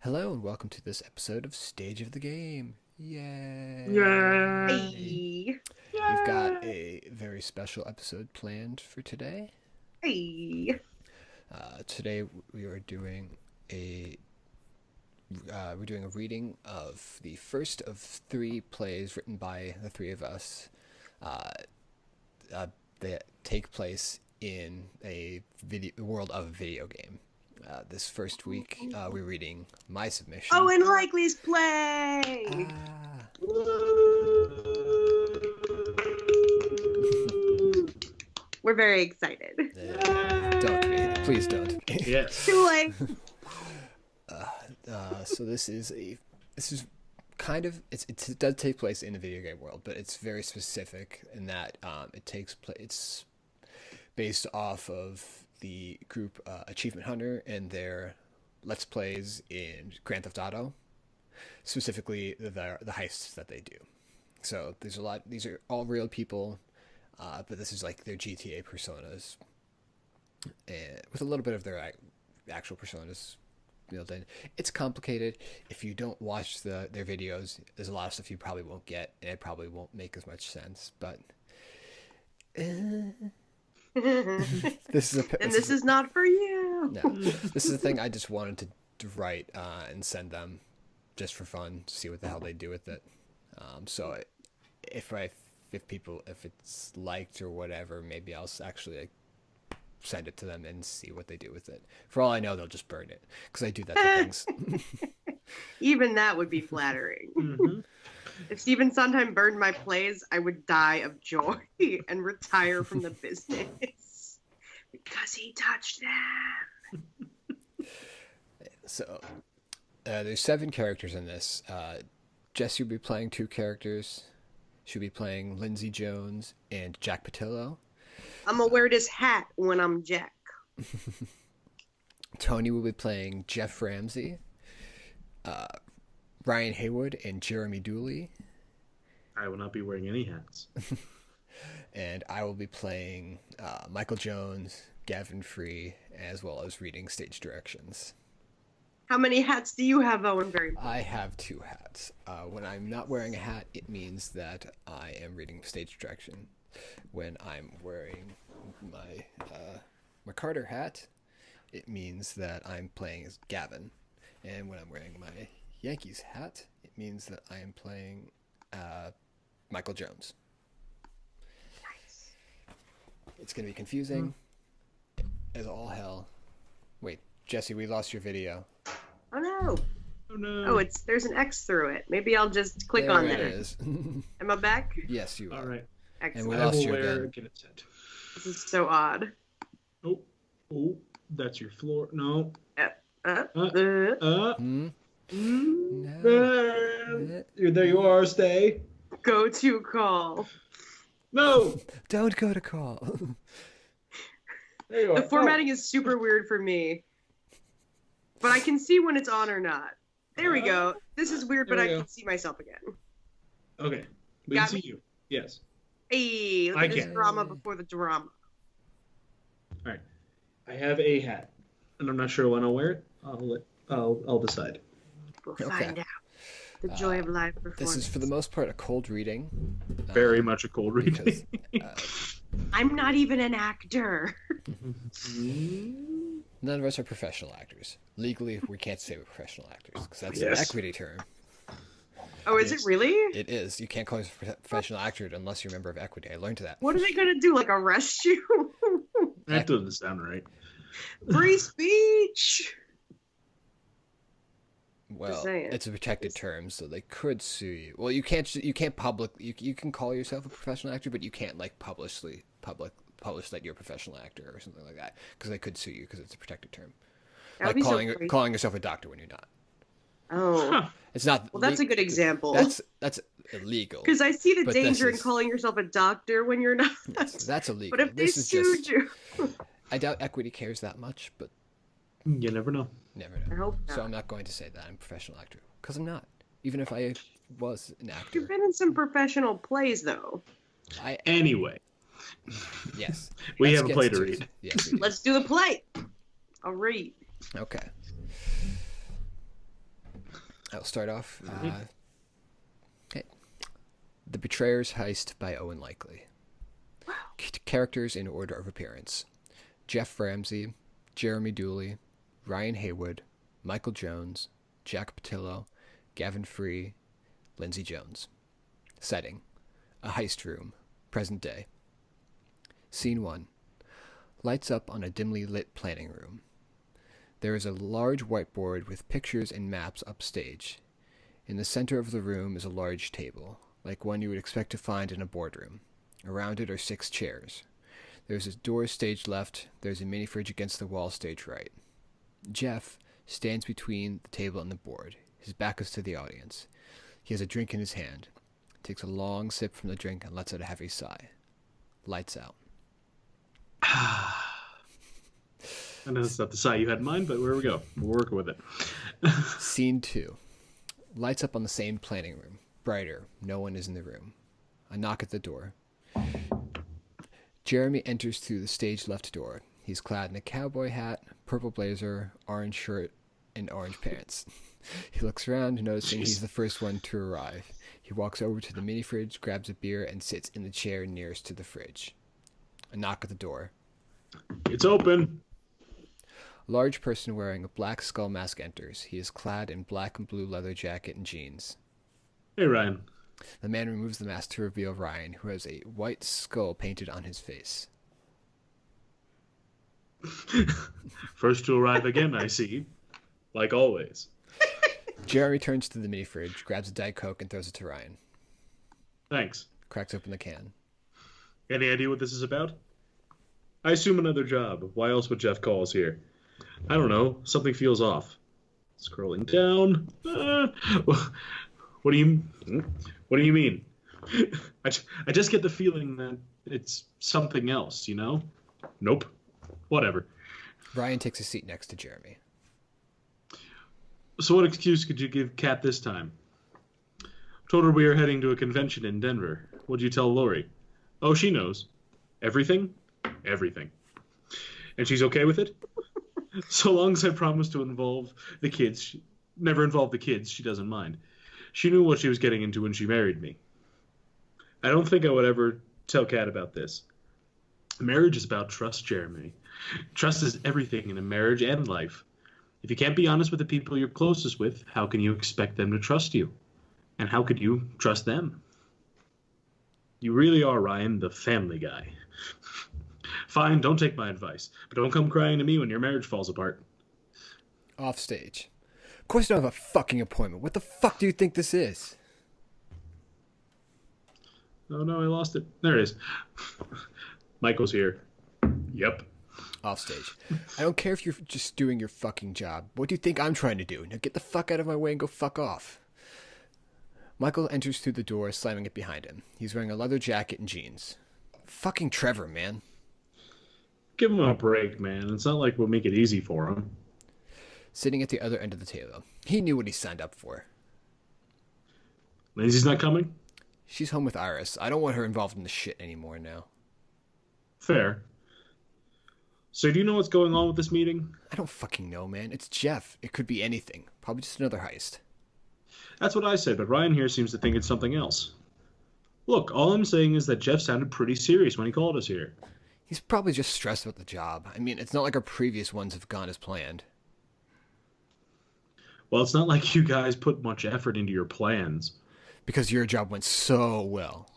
Hello and welcome to this episode of Stage of the Game. Yay! Hey. We've got a very special episode planned for today. Hey. Today we are doing a reading of the first of three plays written by the three of us. That take place in a world of a video game. This first week, we're reading my submission. Owen Likely's play. We're very excited. Don't be. Please don't. Yes. Too late. So this is kind of it does take place in the video game world, but it's very specific in that it's based off of the group Achievement Hunter and their Let's Plays in Grand Theft Auto, specifically the heists that they do. So there's a lot. These are all real people, but this is like their GTA personas, and with a little bit of their actual personas built in. It's complicated. If you don't watch their videos, there's a lot of stuff you probably won't get, and it probably won't make as much sense. But this is not for you. No, this is a thing I just wanted to write and send them just for fun to see what the hell they do with it. So if it's liked or whatever, maybe I'll actually send it to them and see what they do with it. For all I know, they'll just burn it because I do that to things. Even that would be flattering. Mm-hmm. If Steven Sondheim burned my plays, I would die of joy and retire from the business because he touched them. So there's 7 characters in this. Jesse will be playing 2 characters. She'll be playing Lindsay Jones and Jack Patillo. I'm gonna wear this hat when I'm Jack. Tony will be playing Jeff Ramsey. Ryan Haywood and Jeremy Dooley. I will not be wearing any hats. And I will be playing Michael Jones, Gavin Free, as well as reading stage directions. How many hats do you have, Owen? I have 2 hats. When I'm not wearing a hat, it means that I am reading stage direction. When I'm wearing my Carter hat, it means that I'm playing as Gavin. And when I'm wearing my Yankees hat, it means that I am playing Michael Jones. Nice. It's going to be confusing as all hell. Wait, Jesse, we lost your video. Oh no. Oh no. Oh, there's an X through it. Maybe I'll just click there on it that. Is. Am I back? Yes, you are. All right. Excellent. And we I lost will you wear again. get it set. This is so odd. Oh, that's your floor. No. Uh, Hmm? Mm, No. there you are. Stay. Go to call. No. Don't go to call. There you are. The formatting is super weird for me. But I can see when it's on or not. There we go. This is weird, but There I we go. can see myself again. Okay. We Got can me? see you. Yes. Hey, look I at this can. drama before the drama. All right. I have a hat, and I'm not sure when I'll wear it. I'll decide. We'll Okay. find out. The joy of live performance. This is for the most part a cold reading. Very much a cold read. Because, I'm not even an actor. none of us are professional actors. Legally, we can't say we're professional actors because that's Yes. an equity term. Oh, is Yes. it really? It is. You can't call yourself a professional actor unless you're a member of equity. I learned that. What are they going to do? Like arrest you? That doesn't sound right. Free speech. Well, saying. it's a protected term, so they could sue you. Well, you can't you can call yourself a professional actor, but you can't like publish that you're a professional actor or something like that because they could sue you because it's a protected term. That would Like be so crazy. calling yourself a doctor when you're not. Oh. Huh. It's not. Well, that's a good example. That's illegal. Because I see the But danger in this is- calling yourself a doctor when you're not. Yes, that's illegal. But if they This is sued just. you. I doubt equity cares that much, but You never know. never I know. hope So not. I'm not going to say that I'm a professional actor because I'm not. Even if I was an actor, You've been in some professional plays, though. Anyway, yes. we Let's have a get play to it. read. Yes. We do. Let's do the play. I'll read. Okay. I'll start off. Mhm. Okay. The Betrayer's Heist by Owen Likely. Characters in order of appearance: Jeff Ramsey, Jeremy Dooley, Ryan Haywood, Michael Jones, Jack Patillo, Gavin Free, Lindsay Jones. Setting: a heist room, present day. Scene 1. Lights up on a dimly lit planning room. There is a large whiteboard with pictures and maps upstage. In the center of the room is a large table, like one you would expect to find in a boardroom. Around it are 6 chairs. There's a door stage left. There's a mini fridge against the wall stage right. Jeff stands between the table and the board. His back is to the audience. He has a drink in his hand. Takes a long sip from the drink and lets out a heavy sigh. Lights out. I know that's not the sigh you had in mind, but here we go. We're working with it. Scene 2. Lights up on the same planning room. Brighter. No one is in the room. A knock at the door. Jeremy enters through the stage left door. He's clad in a cowboy hat, purple blazer, orange shirt, and orange pants. He looks around, noticing he's the first one to arrive. He walks over to the mini fridge, grabs a beer, and sits in the chair nearest to the fridge. A knock at the door. It's open. A large person wearing a black skull mask enters. He is clad in black and blue leather jacket and jeans. Hey, Ryan. The man removes the mask to reveal Ryan, who has a white skull painted on his face. First to arrive again, I see. Like always. Jeremy turns to the mini fridge, grabs a Diet Coke, and throws it to Ryan. Thanks. Cracks open the can. Any idea what this is about? I assume another job. Why else would Jeff call us here? I don't know. Something feels off. Scrolling down. What do you mean? I just get the feeling that it's something else, you know? Nope. Whatever. Ryan takes a seat next to Jeremy. So what excuse could you give Kat this time? Told her we are heading to a convention in Denver. What'd you tell Lori? Oh, she knows. Everything? Everything. And she's okay with it? So long as I promise to never involve the kids, she doesn't mind. She knew what she was getting into when she married me. I don't think I would ever tell Kat about this. Marriage is about trust, Jeremy. Trust is everything in a marriage and life. If you can't be honest with the people you're closest with, how can you expect them to trust you? And how could you trust them? You really are, Ryan, the family guy. Fine, don't take my advice, but don't come crying to me when your marriage falls apart. Off stage. Of course you don't have a fucking appointment. What the fuck do you think this is? Oh no, I lost it. There it is. Michael's here. Yep. Off stage. I don't care if you're just doing your fucking job. What do you think I'm trying to do? Now get the fuck out of my way and go fuck off. Michael enters through the door, slamming it behind him. He's wearing a leather jacket and jeans. Fucking Trevor, man. Give him a break, man. It's not like we'll make it easy for him. Sitting at the other end of the table. He knew what he signed up for. Lindsay's not coming? She's home with Iris. I don't want her involved in the shit anymore now. Fair. So do you know what's going on with this meeting? I don't fucking know, man. It's Jeff. It could be anything. Probably just another heist. That's what I said, but Ryan here seems to think it's something else. Look, all I'm saying is that Jeff sounded pretty serious when he called us here. He's probably just stressed about the job. I mean, it's not like our previous ones have gone as planned. Well, it's not like you guys put much effort into your plans. Because your job went so well.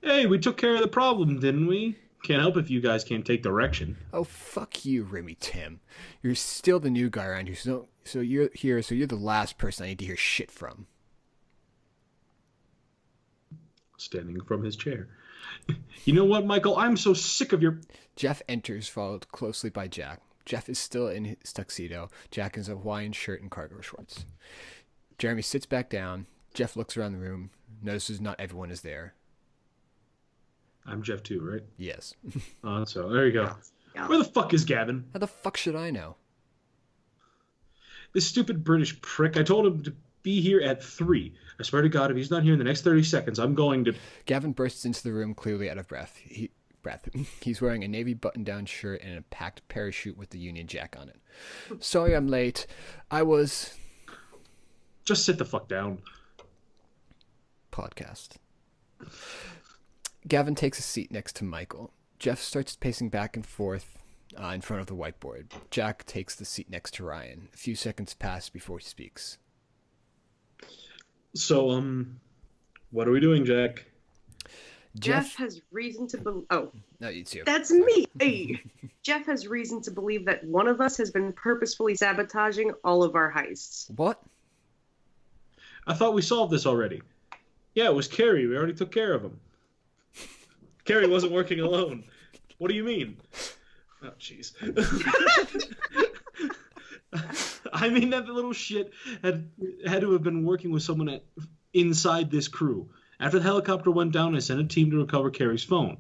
Hey, we took care of the problem, didn't we? Can't help if you guys can't take direction. Oh, fuck you, Remy Tim. You're still the new guy around here, so you're here, so you're the last person I need to hear shit from. Standing from his chair. You know what, Michael? I'm so sick of your... Jeff enters, followed closely by Jack. Jeff is still in his tuxedo. Jack is a Hawaiian shirt and cargo shorts. Jeremy sits back down. Jeff looks around the room, notices not everyone is there. I'm Jeff too, right? Yes. So there you go. Yeah. Where the fuck is Gavin? How the fuck should I know? This stupid British prick. I told him to be here at 3. I swear to God, if he's not here in the next 30 seconds, I'm going to... Gavin bursts into the room, clearly out of breath. He's wearing a navy button-down shirt and a packed parachute with the Union Jack on it. Sorry I'm late. I was... Just sit the fuck down. Podcast. Gavin takes a seat next to Michael. Jeff starts pacing back and forth in front of the whiteboard. Jack takes the seat next to Ryan. A few seconds pass before he speaks. So, what are we doing, Jack? Jeff has reason to believe. Oh, no, it's you. That's me. Hey. Jeff has reason to believe that one of us has been purposefully sabotaging all of our heists. What? I thought we solved this already. Yeah, it was Carrie. We already took care of him. Carrie wasn't working alone. What do you mean? Oh, jeez. I mean that the little shit had to have been working with someone inside this crew. After the helicopter went down, I sent a team to recover Carrie's phone.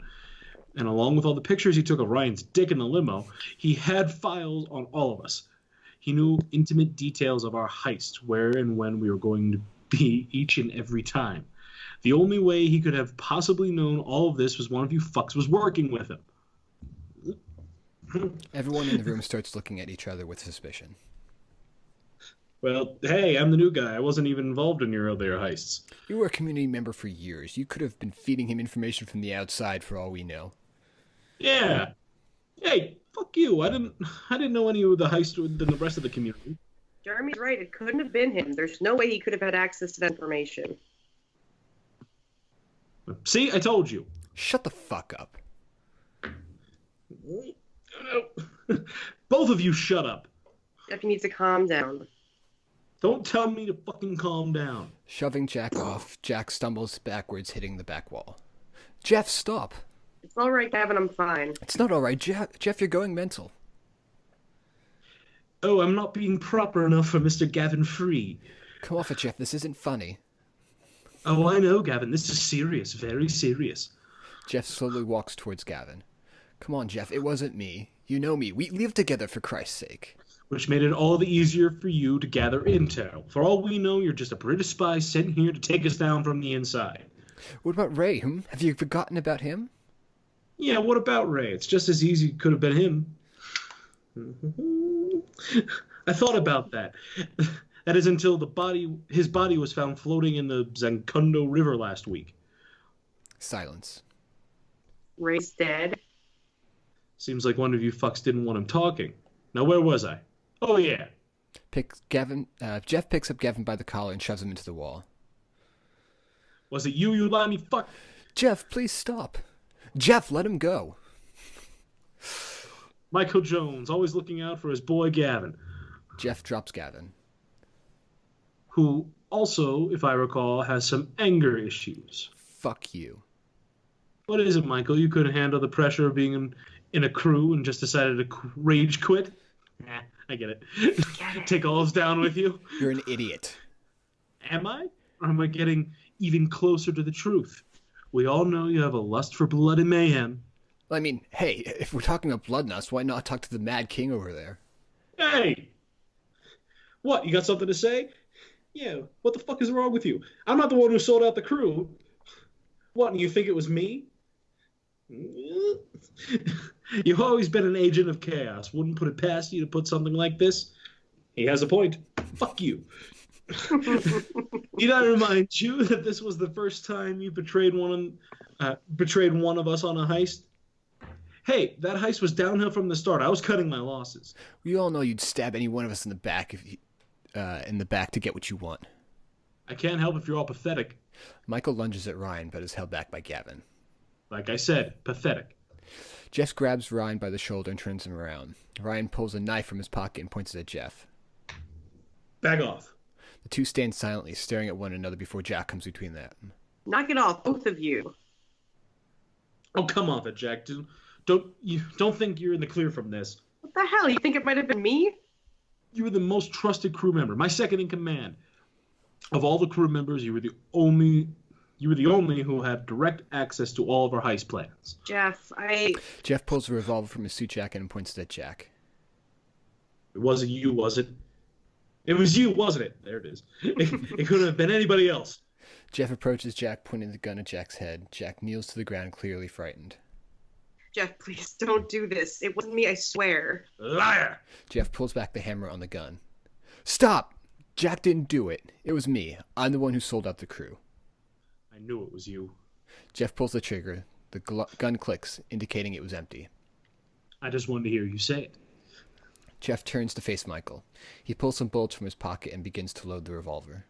And along with all the pictures he took of Ryan's dick in the limo, he had files on all of us. He knew intimate details of our heist, where and when we were going to be each and every time. The only way he could have possibly known all of this was one of you fucks was working with him. Everyone in the room starts looking at each other with suspicion. Well, hey, I'm the new guy. I wasn't even involved in your earlier heists. You were a community member for years. You could have been feeding him information from the outside for all we know. Yeah. Hey, fuck you. I didn't know any of the heist than the rest of the community. Jeremy's right. It couldn't have been him. There's no way he could have had access to that information. See, I told you. Shut the fuck up. Both of you shut up. Jeff needs to calm down. Don't tell me to fucking calm down. Shoving Jack off, Jack stumbles backwards, hitting the back wall. Jeff, stop. It's all right, Gavin. I'm fine. It's not all right, Jeff, you're going mental. Oh, I'm not being proper enough for Mr. Gavin Free. Come off it, Jeff. This isn't funny. Oh, I know, Gavin. This is serious. Very serious. Jeff slowly walks towards Gavin. Come on, Jeff. It wasn't me. You know me. We live together, for Christ's sake. Which made it all the easier for you to gather intel. For all we know, you're just a British spy sent here to take us down from the inside. What about Ray? Have you forgotten about him? Yeah, what about Ray? It's just as easy could have been him. I thought about that. That is until his body was found floating in the Zancundo River last week. Silence. Ray's dead. Seems like one of you fucks didn't want him talking. Now, where was I? Oh, yeah. Jeff picks up Gavin by the collar and shoves him into the wall. Was it you limey fuck? Jeff, please stop. Jeff, let him go. Michael Jones, always looking out for his boy Gavin. Jeff drops Gavin. Who also, if I recall, has some anger issues. Fuck you. What is it, Michael? You couldn't handle the pressure of being in a crew and just decided to rage quit? Nah, I get it. Take all us down with you? You're an idiot. Am I? Or am I getting even closer to the truth? We all know you have a lust for blood and mayhem. I mean, hey, if we're talking about bloodlust, why not talk to the Mad King over there? Hey! What, you got something to say? Yeah, what the fuck is wrong with you? I'm not the one who sold out the crew. What, and you think it was me? You've always been an agent of chaos. Wouldn't put it past you to put something like this. He has a point. Fuck you. Need I remind you that this was the first time you betrayed one of us on a heist? Hey, that heist was downhill from the start. I was cutting my losses. We all know you'd stab any one of us in the back to get what you want. I can't help if you're all pathetic. Michael lunges at Ryan, but is held back by Gavin. Like I said, pathetic. Jeff grabs Ryan by the shoulder and turns him around. Ryan pulls a knife from his pocket and points it at Jeff. Back off. The two stand silently, staring at one another before Jack comes between them. Knock it off, both of you. Oh, come off it, Jack. Don't think you're in the clear from this. What the hell? You think it might have been me? You were the most trusted crew member, my second in command. Of all the crew members, you were the only who had direct access to all of our heist plans. Jeff pulls a revolver from his suit jacket and points it at Jack. It wasn't you, was it? It was you, wasn't it? There it is. It couldn't have been anybody else. Jeff approaches Jack, pointing the gun at Jack's head. Jack kneels to the ground, clearly frightened. Jeff, please don't do this. It wasn't me, I swear. Liar! Jeff pulls back the hammer on the gun. Stop! Jack didn't do it. It was me. I'm the one who sold out the crew. I knew it was you. Jeff pulls the trigger. The gun clicks, indicating it was empty. I just wanted to hear you say it. Jeff turns to face Michael. He pulls some bullets from his pocket and begins to load the revolver.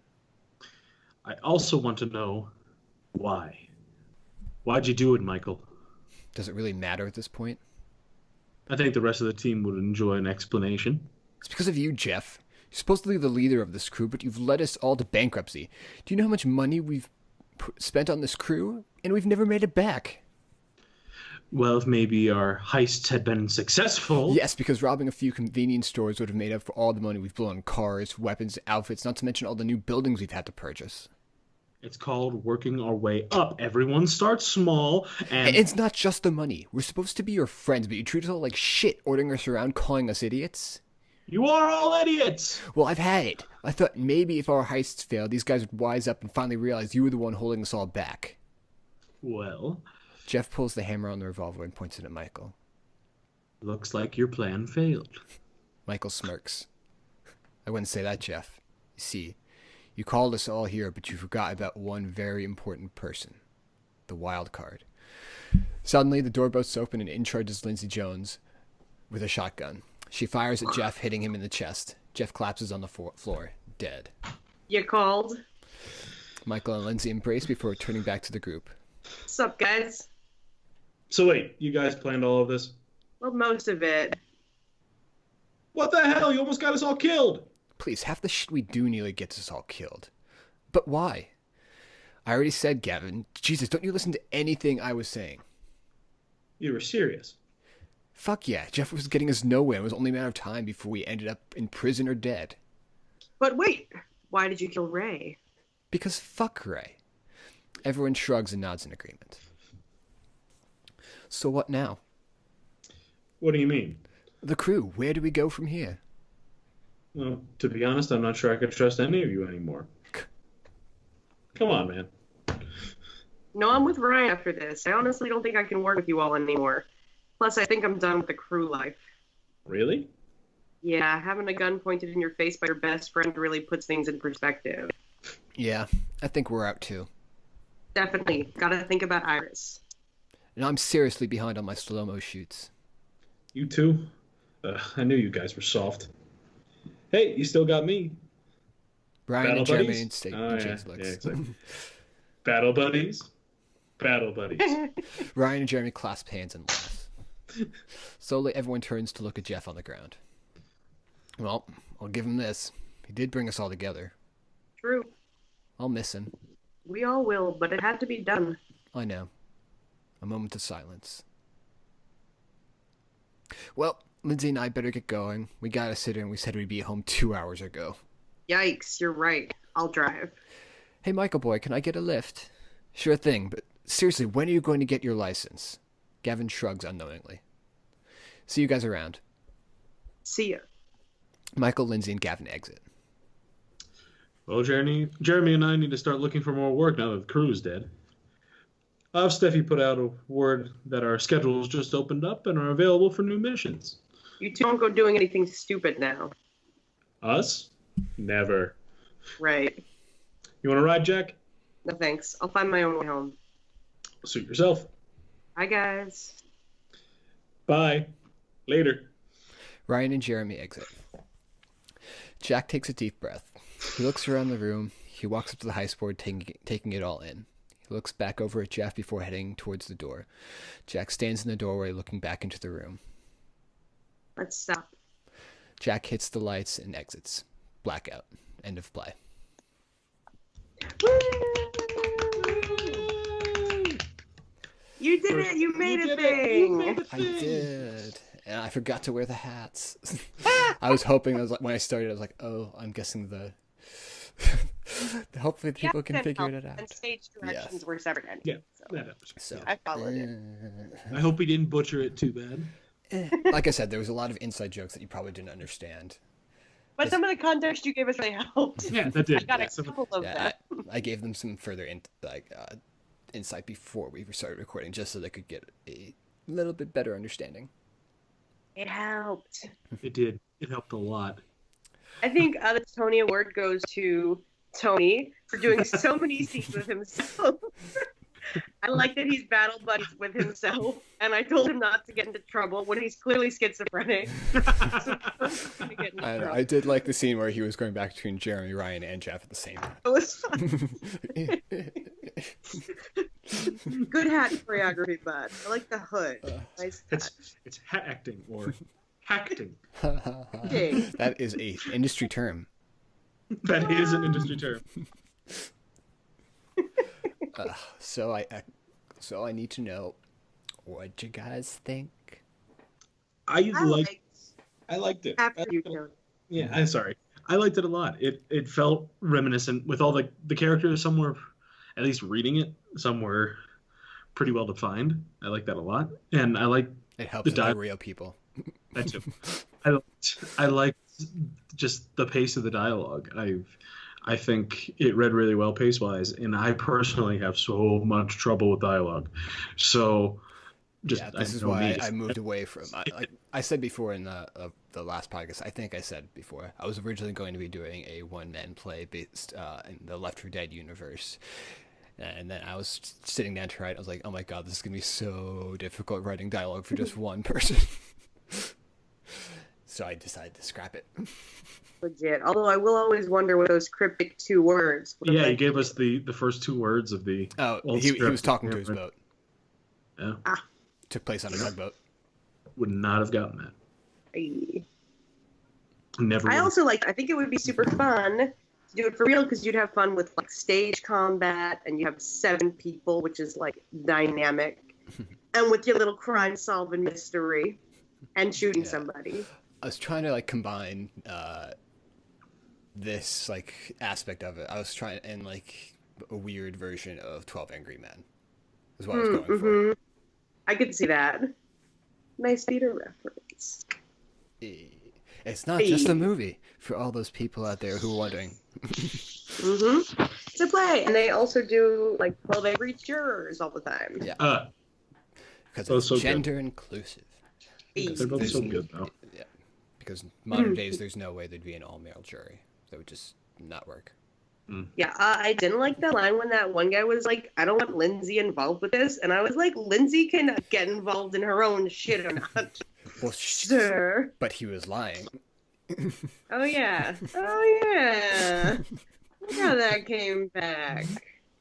I also want to know why. Why'd you do it, Michael? Does it really matter at this point? I think the rest of the team would enjoy an explanation. It's because of you, Jeff. You're supposed to be the leader of this crew, but you've led us all to bankruptcy. Do you know how much money we've spent on this crew? And we've never made it back. Well, if maybe our heists had been successful... Yes, because robbing a few convenience stores would have made up for all the money we've blown on cars, weapons, outfits, not to mention all the new buildings we've had to purchase. It's called working our way up. Everyone starts small, and... It's not just the money. We're supposed to be your friends, but you treat us all like shit, ordering us around, calling us idiots. You are all idiots! Well, I've had it. I thought maybe if our heists failed, these guys would wise up and finally realize you were the one holding us all back. Well... Jeff pulls the hammer on the revolver and points it at Michael. Looks like your plan failed. Michael smirks. I wouldn't say that, Jeff. You see, you called us all here, but you forgot about one very important person. The wild card. Suddenly, the door bursts open and in charges Lindsay Jones with a shotgun. She fires at Jeff, hitting him in the chest. Jeff collapses on the floor, dead. You called? Michael and Lindsay embrace before turning back to the group. What's up, guys? So wait, you guys planned all of this? Well, most of it. What the hell? You almost got us all killed! Please, half the shit we do nearly gets us all killed. But why? I already said, Gavin. Jesus, don't you listen to anything I was saying? You were serious. Fuck yeah, Jeff was getting us nowhere. It was only a matter of time before we ended up in prison or dead. But wait, why did you kill Ray? Because fuck Ray. Everyone shrugs and nods in agreement. So what now? What do you mean? The crew, where do we go from here? Well, to be honest, I'm not sure I could trust any of you anymore. Come on, man. No, I'm with Ryan after this. I honestly don't think I can work with you all anymore. Plus, I think I'm done with the crew life. Really? Yeah, having a gun pointed in your face by your best friend really puts things in perspective. Yeah, I think we're out too. Definitely. Gotta think about Iris. And I'm seriously behind on my slow-mo shoots. You too? I knew you guys were soft. Hey, you still got me. Brian Battle and Jeremy buddies? and State Oh, James yeah, looks. exactly. Battle buddies? Battle buddies. Ryan and Jeremy clasp hands and laugh. Slowly, everyone turns to look at Jeff on the ground. Well, I'll give him this. He did bring us all together. True. I'll miss him. We all will, but it had to be done. I know. A moment of silence. Well, Lindsay and I better get going. We got a sitter and we said we'd be home 2 hours ago. Yikes, you're right. I'll drive. Hey, Michael boy, can I get a lift? Sure thing, but seriously, when are you going to get your license? Gavin shrugs unknowingly. See you guys around. See ya. Michael, Lindsay, and Gavin exit. Well, Jeremy and I need to start looking for more work now that the crew's dead. I'll have Steffi put out a word that our schedules just opened up and are available for new missions. You two don't go doing anything stupid now. Us? Never. Right. You want to ride, Jack? No thanks. I'll find my own way home. Suit yourself. Bye, guys. Bye. Later. Ryan and Jeremy exit. Jack takes a deep breath. He looks around the room. He walks up to the heist board, taking it all in. He looks back over at Jeff before heading towards the door. Jack stands in the doorway looking back into the room. Let's stop. Jack hits the lights and exits. Blackout. End of play. You did it! You made You a did it! You thing! made a I thing! did. And I forgot to wear the hats. I was hoping, when I started, I was like, oh, I'm guessing the... Hopefully people can figure it out. And stage directions were severed. Yeah, So that happens. So, I followed it. I hope we didn't butcher it too bad. like I said, there was a lot of inside jokes that you probably didn't understand. But some of the context you gave us really helped. Yeah, that did. I got Yeah, a couple of Yeah, them. I gave them some further insight before we started recording, just so they could get a little bit better understanding. It helped. It did. It helped a lot. I think the Tony Award goes to Tony for doing so many scenes with himself. I like that he's battle buddies with himself, and I told him not to get into trouble when he's clearly schizophrenic. I did like the scene where he was going back between Jeremy Ryan and Jeff at the same time. It was fun. Good hat choreography, bud. I like the hood. Nice hat. It's hat acting or hackting. That is a industry term. That is an industry term. So I need to know what you guys think. I liked it. After you know. Yeah, I'm sorry. I liked it a lot. It felt reminiscent with all the characters. Some were, at least reading it, some were pretty well defined. I like that a lot, and I like it helps the real people. That too. I liked just the pace of the dialogue. I think it read really well pace-wise, and I personally have so much trouble with dialogue. So, this is why I moved away from. Like I said before in the last podcast, I think I said before, I was originally going to be doing a one-man play based in the Left 4 Dead universe. And then I was sitting down to write. I was like, oh my god, this is going to be so difficult writing dialogue for just one person. So I decided to scrap it. Legit. Although I will always wonder what those cryptic 2 words. Yeah, you gave us the first 2 words of the. Oh, he was talking to his boat. Yeah. Took place on a tugboat. Would not have gotten that. Never. I also I think it would be super fun to do it for real because you'd have fun with like stage combat and you have 7 people, which is like dynamic, and with your little crime solving mystery and shooting somebody. I was trying to like combine this like aspect of it. I was trying and like a weird version of 12 Angry Men is what I was going for. I could see that. Nice theater reference. It's not just a movie for all those people out there who are wondering. It's a play, and they also do like 12 Angry Jurors all the time. Yeah. Because it's so gender inclusive. They're both so good though. Yeah. Because modern days, there's no way there'd be an all-male jury. That would just not work. Yeah, I didn't like that line when that one guy was like, I don't want Lindsay involved with this. And I was like, Lindsay can get involved in her own shit or not. Well, sir. But he was lying. Oh, yeah. Look how that came back.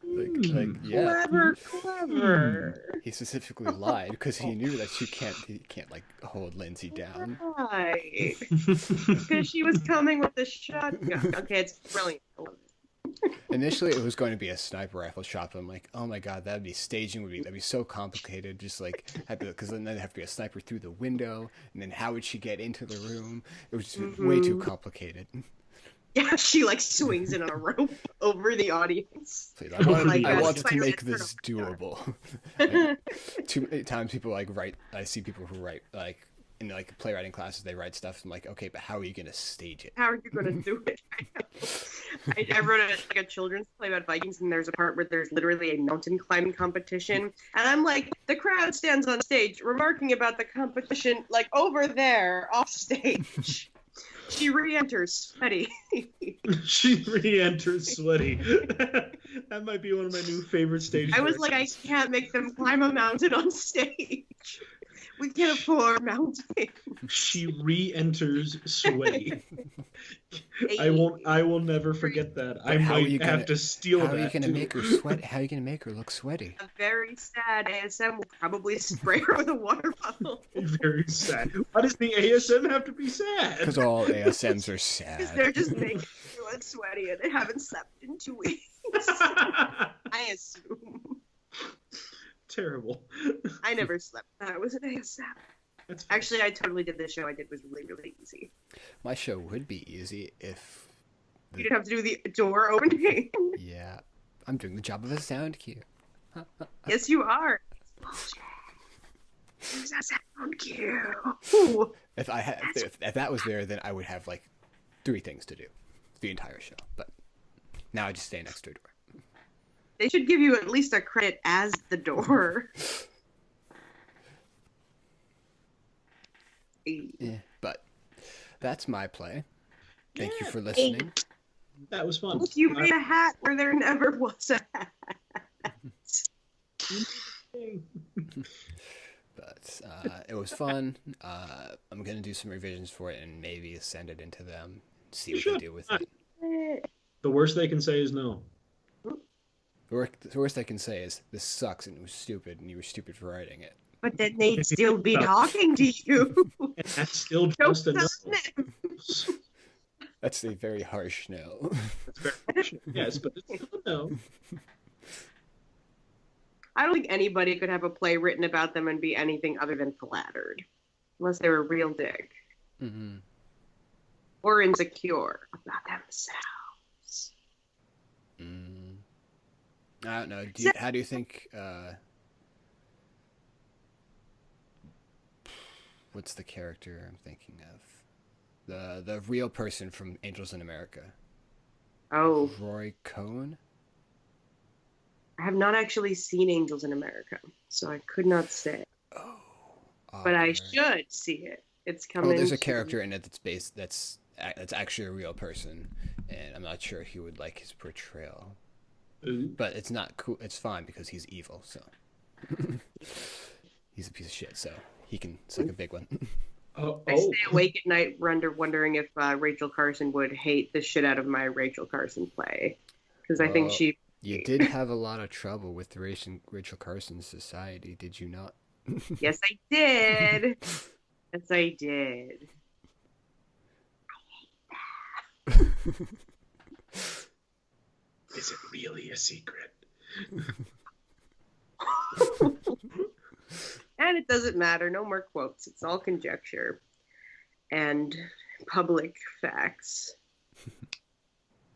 Yeah. Clever. He specifically lied because he knew that he can't like hold Lindsay down. Right. Because she was coming with the shotgun. Okay, it's brilliant. Initially, it was going to be a sniper rifle shot, but I'm like, oh my god, that'd be so complicated. Just like because then there'd have to be a sniper through the window, and then how would she get into the room? It was just way too complicated. Yeah, she like swings in on a rope over the audience. Please, I want to make this doable. Like, too many times people I see people who write like in like playwriting classes, they write stuff. I'm like, okay, but how are you going to stage it? How are you going to do it? I wrote a children's play about Vikings, and there's a part where there's literally a mountain climbing competition, and I'm like, the crowd stands on stage remarking about the competition, like over there off stage. She re-enters sweaty. She re-enters sweaty. That might be one of my new favorite stage. I was like, I can't make them climb a mountain on stage. We can't afford mountain. She re-enters sweaty. I will never forget that. I might have to steal that. How are you gonna make her sweat? How are you gonna make her look sweaty? A very sad ASM will probably spray her with a water bottle. Very sad. Why does the ASM have to be sad? Because all ASMs are sad. Because they're just making everyone sweaty and they haven't slept in 2 weeks. I assume. Terrible. I never slept. That was an ASM. Actually, I totally did this show. I did was really, really easy. My show would be easy if you didn't have to do the door opening. Yeah, I'm doing the job of a sound cue. Yes, you are. There's a sound cue. If that was there, then I would have like 3 things to do, the entire show. But now I just stay next to a door. They should give you at least a credit as the door. Yeah, but that's my play. Thank you for listening. That was fun. You made a hat where there never was a hat. But it was fun. I'm going to do some revisions for it and maybe send it into them, see what they do with it. The worst they can say is no. The worst I can say is, this sucks and it was stupid and you were stupid for writing it. But then they'd still be talking to you. And that's still just a no. That's a very harsh no. That's very harsh. Yes, but it's still a no. I don't think anybody could have a play written about them and be anything other than flattered. Unless they were a real dick. Mm-hmm. Or insecure about themselves. I don't know. How do you think... what's the character I'm thinking of? The real person from Angels in America. Oh. Roy Cohn? I have not actually seen Angels in America, so I could not say. Oh. But I awkward. should see it. It's coming. Oh, there's a character in it that's actually a real person, and I'm not sure he would like his portrayal. Ooh. But it's not cool. It's fine because he's evil, so he's a piece of shit. So he can suck a big one. I stay awake at night wondering if Rachel Carson would hate the shit out of my Rachel Carson play, because I think she. You did have a lot of trouble with the Rachel Carson Society, did you not? Yes, I did. Yes, I did. Is it really a secret? And it doesn't matter. No more quotes. It's all conjecture and public facts.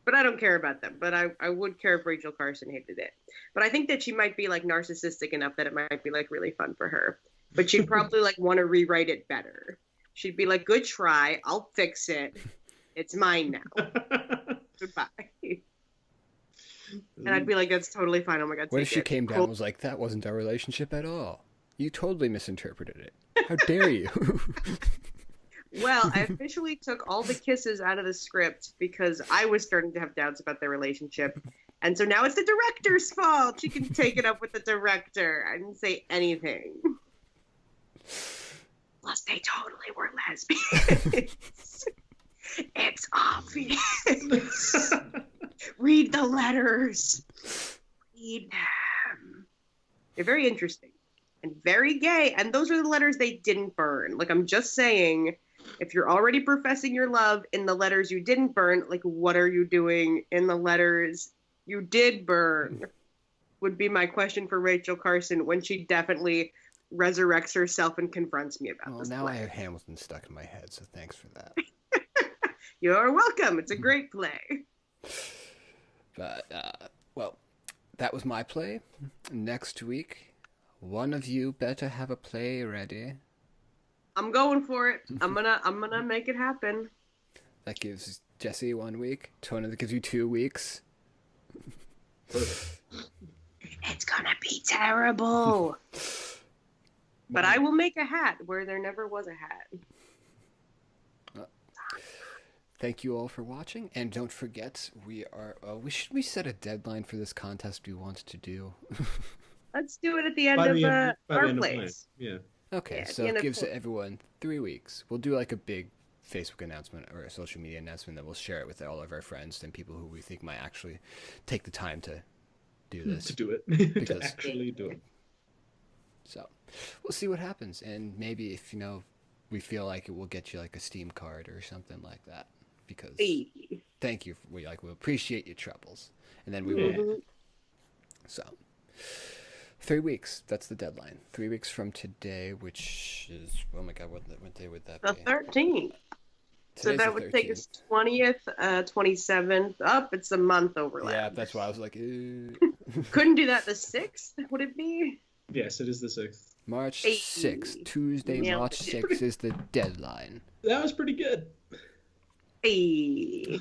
But I don't care about them. But I would care if Rachel Carson hated it. But I think that she might be like narcissistic enough that it might be like really fun for her. But she'd probably like want to rewrite it better. She'd be like, good try. I'll fix it. It's mine now. Goodbye. And I'd be like, that's totally fine. Oh my God. What if she came down and was like, that wasn't our relationship at all? You totally misinterpreted it. How dare you? Well, I officially took all the kisses out of the script because I was starting to have doubts about their relationship. And so now it's the director's fault. She can take it up with the director. I didn't say anything. Plus, they totally were lesbians. It's obvious. Read the letters. Read them. They're very interesting and very gay. And those are the letters they didn't burn. Like, I'm just saying, if you're already professing your love in the letters you didn't burn, like, what are you doing in the letters you did burn? Would be my question for Rachel Carson when she definitely resurrects herself and confronts me about this. Now play. I have Hamilton stuck in my head, so thanks for that. You're welcome. It's a great play. But, well, that was my play. Next week, one of you better have a play ready. I'm going for it. I'm gonna make it happen. That gives Jesse 1 week. Tona, that gives you 2 weeks. It's gonna be terrible. But I will make a hat where there never was a hat. Thank you all for watching, and don't forget, we set a deadline for this contest we want to do. Let's do it at the end of our place. Yeah. Okay, Yeah, so it gives everyone 3 weeks. We'll do like a big Facebook announcement or a social media announcement that we'll share it with all of our friends and people who we think might actually take the time to do this. To do it. To actually do it. So we'll see what happens, and maybe if we feel like it will get you like a Steam card or something like that. Because thank you, we appreciate your troubles, and then we will. So 3 weeks. That's the deadline. 3 weeks from today, which is what day would that the be? 13th. So that would take us 20th, 27th. Up, it's a month overlap. Yeah, that's why I was like, ew. Couldn't do that the 6th. Would it be? Yes, it is the 6th. March 6th, Tuesday, March 6th is the deadline. That was pretty good. Hey.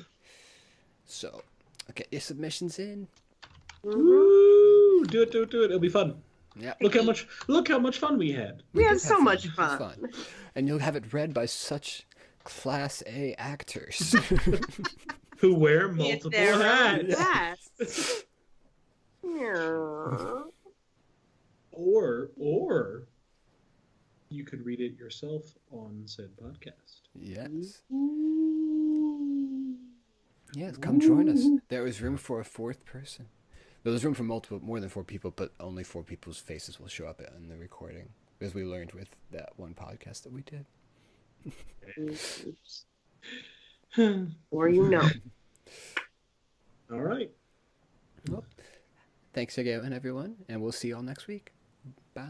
So, get your submissions in. Woo! Do it. It'll be fun. Yeah. Look how much fun we had. We had so much fun. And you'll have it read by such Class A actors. Who wear It's multiple their own hats. class. Yeah. Or you could read it yourself on said podcast. Yes. Yes, come join us. There is room for a fourth person. There's room for more than 4 people, but only 4 people's faces will show up in the recording, as we learned with that one podcast that we did. Or you know. All right. Well, thanks again, everyone, and we'll see you all next week. Bye.